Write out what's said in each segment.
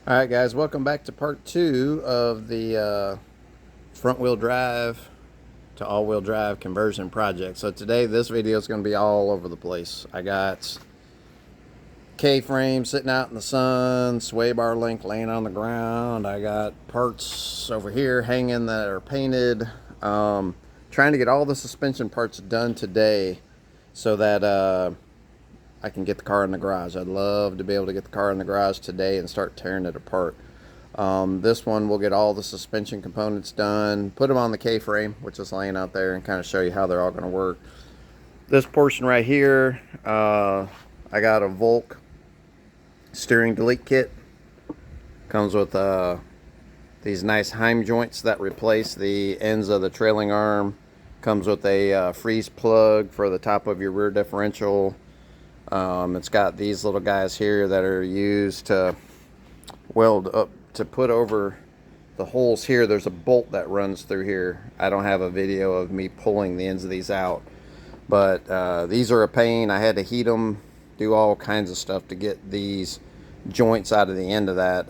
Alright guys, welcome back to part 2 of the front wheel drive to all wheel drive conversion project. So today this video is going to be all over the place. I got K-frame sitting out in the sun, sway bar link laying on the ground. I got parts over here hanging that are painted. Trying to get all the suspension parts done today so that I can get the car in the garage. I'd love to be able to get the car in the garage today and start tearing it apart. This one we'll get all the suspension components done, put them on the K-frame, which is laying out there, and kind of show you how they're all going to work. This portion right here, I got a Volk steering delete kit. Comes with these nice Heim joints that replace the ends of the trailing arm. Comes with a freeze plug for the top of your rear differential. It's got these little guys here that are used to weld up, to put over the holes here. There's a bolt that runs through here. I don't have a video of me pulling the ends of these out, but these are a pain. I had to heat them, do all kinds of stuff to get these joints out of the end of that,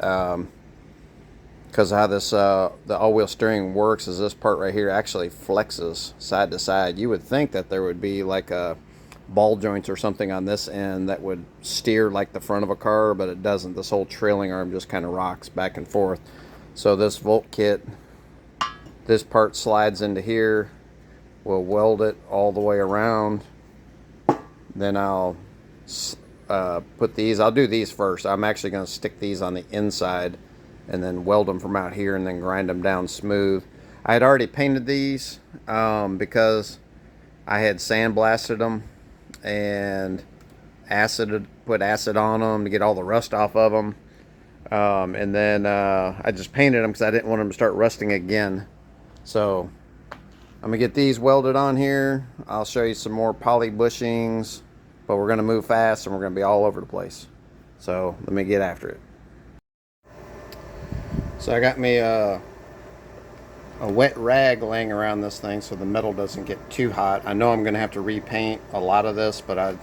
because how this the all-wheel steering works is this part right here actually flexes side to side. You would think that there would be like a ball joints or something on this end that would steer like the front of a car, but it doesn't. This whole trailing arm just kind of rocks back and forth. So this Volk kit, this part slides into here. We'll weld it all the way around. Then I'll put these, I'll do these first. I'm actually going to stick these on the inside and then weld them from out here and then grind them down smooth. I had already painted these because I had sandblasted them and put acid on them to get all the rust off of them, and then I just painted them because I didn't want them to start rusting again. So I'm gonna get these welded on here. I'll show you some more poly bushings, but we're gonna move fast and we're gonna be all over the place. So let me get after it. So I got me a wet rag laying around this thing so the metal doesn't get too hot. I know I'm going to have to repaint a lot of this, but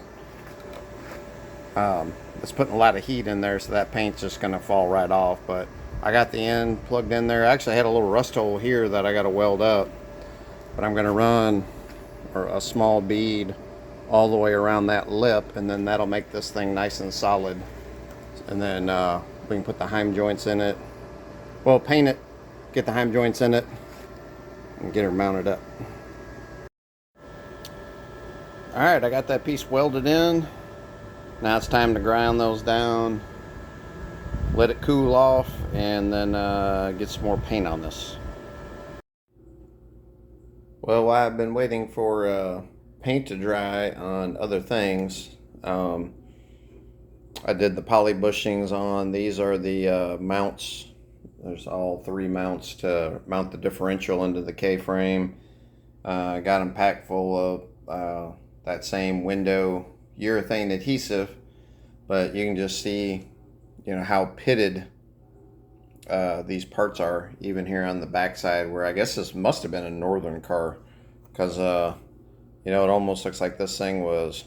it's putting a lot of heat in there, so that paint's just going to fall right off. But I got the end plugged in there. I actually had a little rust hole here that I got to weld up, but I'm going to run a small bead all the way around that lip, and then that'll make this thing nice and solid. And then we can put the Heim joints in it. Well, paint it, get the Heim joints in it, and get her mounted up. Alright, I got that piece welded in. Now it's time to grind those down, let it cool off, and then get some more paint on this. Well, I've been waiting for paint to dry on other things. I did the poly bushings on. These are the mounts. There's all 3 mounts to mount the differential into the K-frame. Got them packed full of that same window urethane adhesive, but you can just see, how pitted these parts are, even here on the backside, where I guess this must have been a northern car, because it almost looks like this thing was,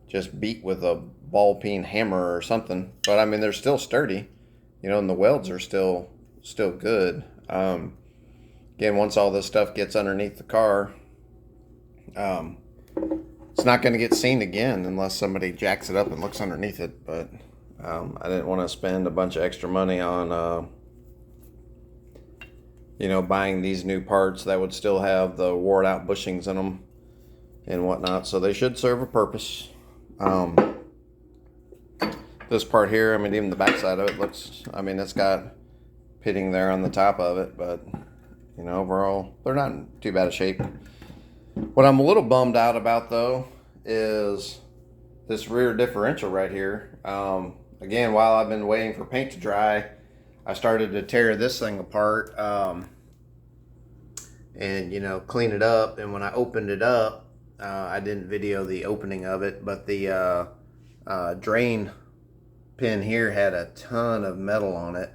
just beat with a ball peen hammer or something. But I mean, they're still sturdy. And the welds are still good. Again, once all this stuff gets underneath the car, it's not going to get seen again unless somebody jacks it up and looks underneath it. But I didn't want to spend a bunch of extra money on, buying these new parts that would still have the wore out bushings in them and whatnot. So they should serve a purpose. This part here, I mean, even the backside of it looks, it's got pitting there on the top of it, but, overall, they're not in too bad a shape. What I'm a little bummed out about, though, is this rear differential right here. Again, while I've been waiting for paint to dry, I started to tear this thing apart and, clean it up. And when I opened it up, I didn't video the opening of it, but the drain pin here had a ton of metal on it.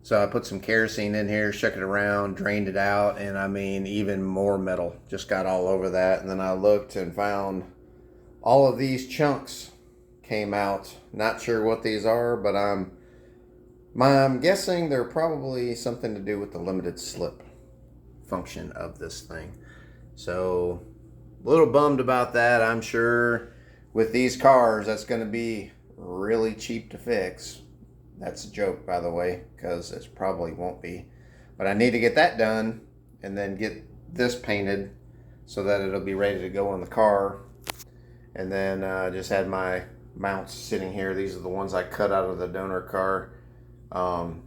So I put some kerosene in here, shook it around, drained it out, and even more metal just got all over that. And then I looked and found all of these chunks came out. Not sure what these are, but I'm guessing they're probably something to do with the limited slip function of this thing. So a little bummed about that. I'm sure with these cars that's going to be really cheap to fix. That's a joke, by the way, because it probably won't be. But I need to get that done and then get this painted so that it'll be ready to go in the car. And then just had my mounts sitting here. These are the ones I cut out of the donor car. And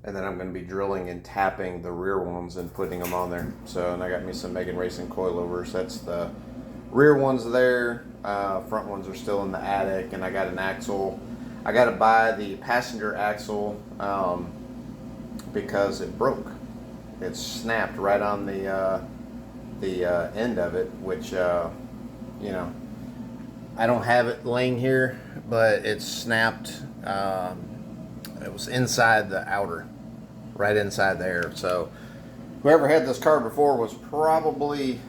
then I'm going to be drilling and tapping the rear ones and putting them on there. So, and I got me some Megan Racing coilovers. That's the rear ones there. Front ones are still in the attic. And I got an axle. I got to buy the passenger axle because it broke. It snapped right on the end of it, which, you know, I don't have it laying here, but it snapped. It was inside the outer, right inside there. So whoever had this car before was probably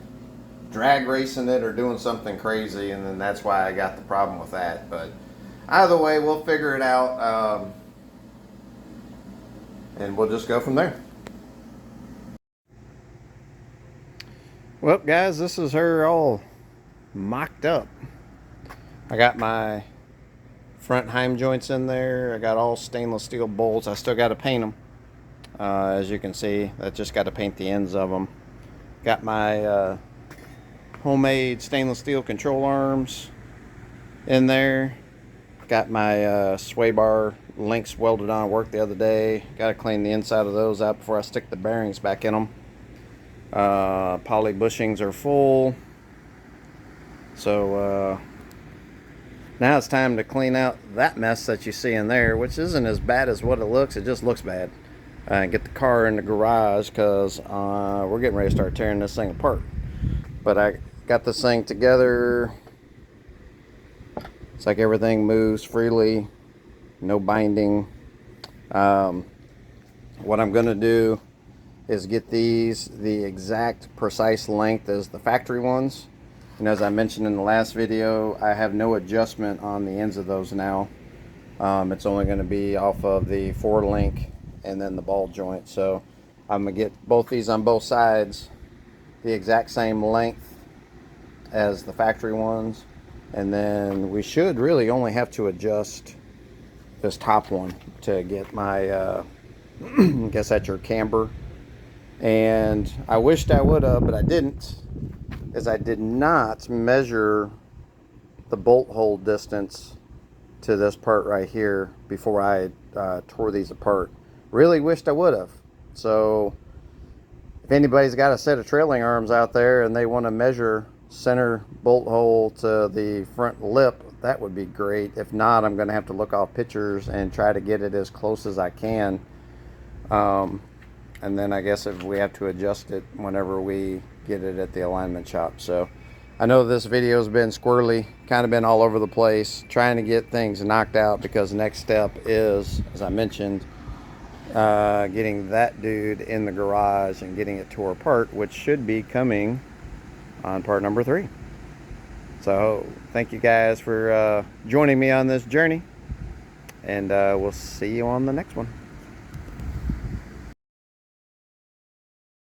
drag racing it or doing something crazy, and then that's why I got the problem with that. But either way, we'll figure it out, and we'll just go from there. Well, guys, this is her all mocked up. I got my front heim joints in there. I got all stainless steel bolts. I still got to paint them. As you can see, I just got to paint the ends of them. Got my homemade stainless steel control arms in there. Got my sway bar links welded on. Worked the other day. Got to clean the inside of those out before I stick the bearings back in them. Poly bushings are full. So now it's time to clean out that mess that you see in there, which isn't as bad as what it looks. It just looks bad. Get the car in the garage because we're getting ready to start tearing this thing apart. But I got this thing together. It's like everything moves freely, no binding. What I'm going to do is get these the exact precise length as the factory ones. And as I mentioned in the last video, I have no adjustment on the ends of those now. It's only going to be off of the 4-link and then the ball joint. So I'm going to get both these on both sides the exact same length as the factory ones. And then we should really only have to adjust this top one to get my, I guess that's your camber. And I wished I would have, but I didn't. Is I did not measure the bolt hole distance to this part right here before I tore these apart. Really wished I would have. So if anybody's got a set of trailing arms out there and they want to measure center bolt hole to the front lip, that would be great. If not, I'm going to have to look off pictures and try to get it as close as I can. And then I guess if we have to adjust it whenever we get it at the alignment shop. So I know this video has been squirrely, kind of been all over the place, trying to get things knocked out because the next step is, as I mentioned, getting that dude in the garage and getting it tore apart, which should be coming on part number 3. So thank you guys for joining me on this journey, and we'll see you on the next one.